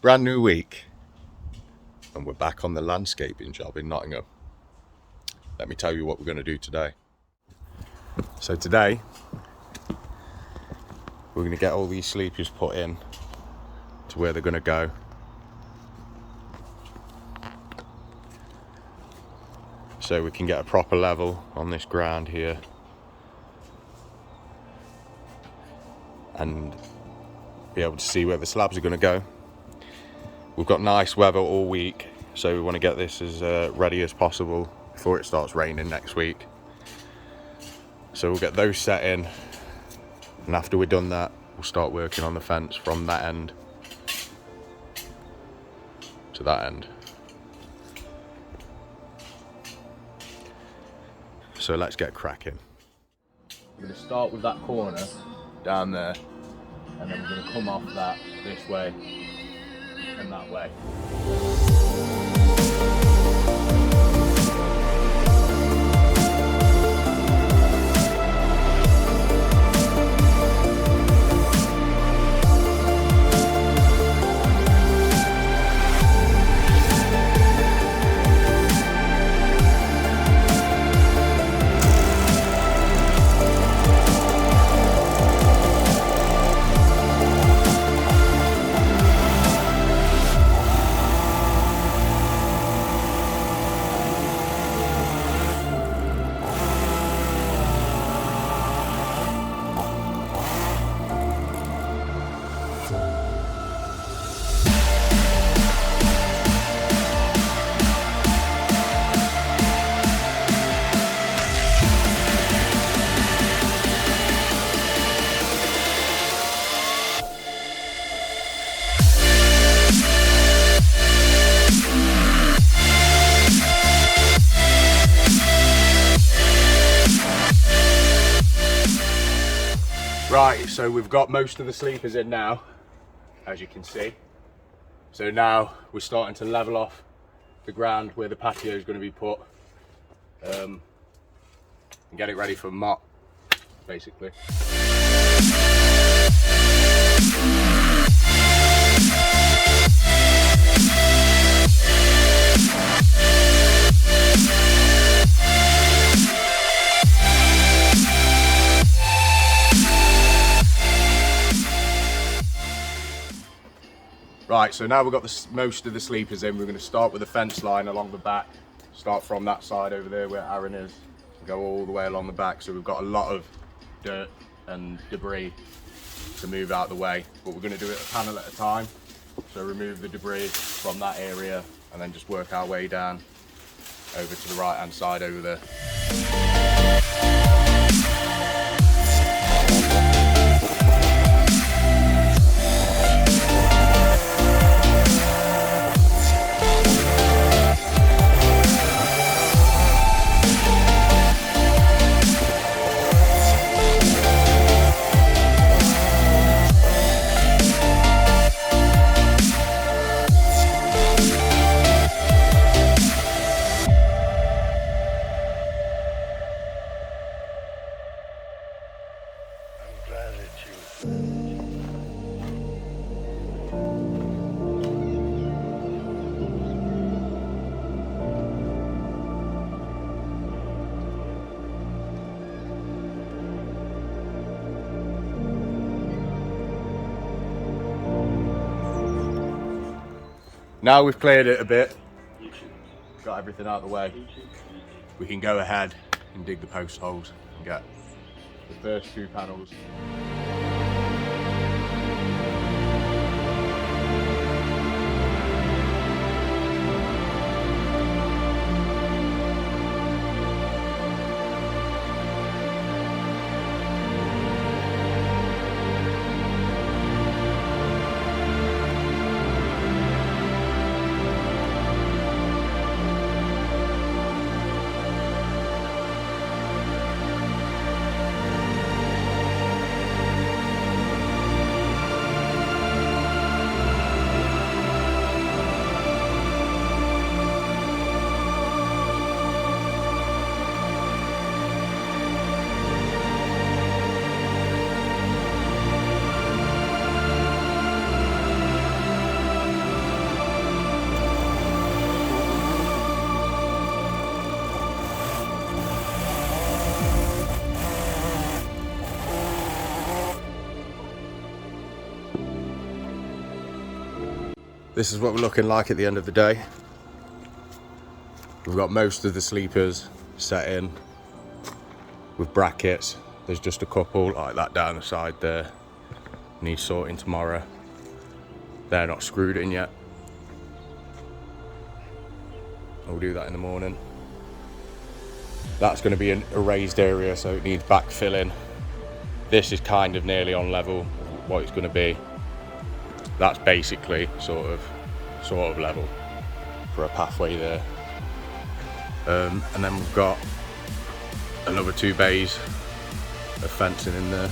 Brand new week, and we're back on the landscaping job in Nottingham. Let me tell you what we're going to do today. So today we're going to get all these sleepers put in to where they're going to go. So we can get a proper level on this ground here and be able to see where the slabs are going to go. We've got nice weather all week, so we want to get this as ready as possible before it starts raining next week. So we'll get those set in, and after we're done that, we'll start working on the fence from that end to that end. So let's get cracking. We're going to start with that corner down there, and then we're going to come off that this way and that way. Right, so we've got most of the sleepers in now, as you can see. So now we're starting to level off the ground where the patio is going to be put, and get it ready for mop, basically. Right, so now we've got most of the sleepers in. We're going to start with the fence line along the back. Start from that side over there where Aaron is, go all the way along the back. So we've got a lot of dirt and debris to move out the way, but we're going to do it a panel at a time. So remove the debris from that area and then just work our way down over to the right hand side over there. Now we've cleared it a bit, got everything out of the way, we can go ahead and dig the post holes and get the first two panels. This is what we're looking like at the end of the day. We've got most of the sleepers set in with brackets. There's just a couple like that down the side there. Need sorting tomorrow. They're not screwed in yet. I'll do that in the morning. That's going to be a raised area, so it needs backfilling. This is kind of nearly on level what it's going to be. That's basically sort of level for a pathway there. And then we've got another 2 bays of fencing in there.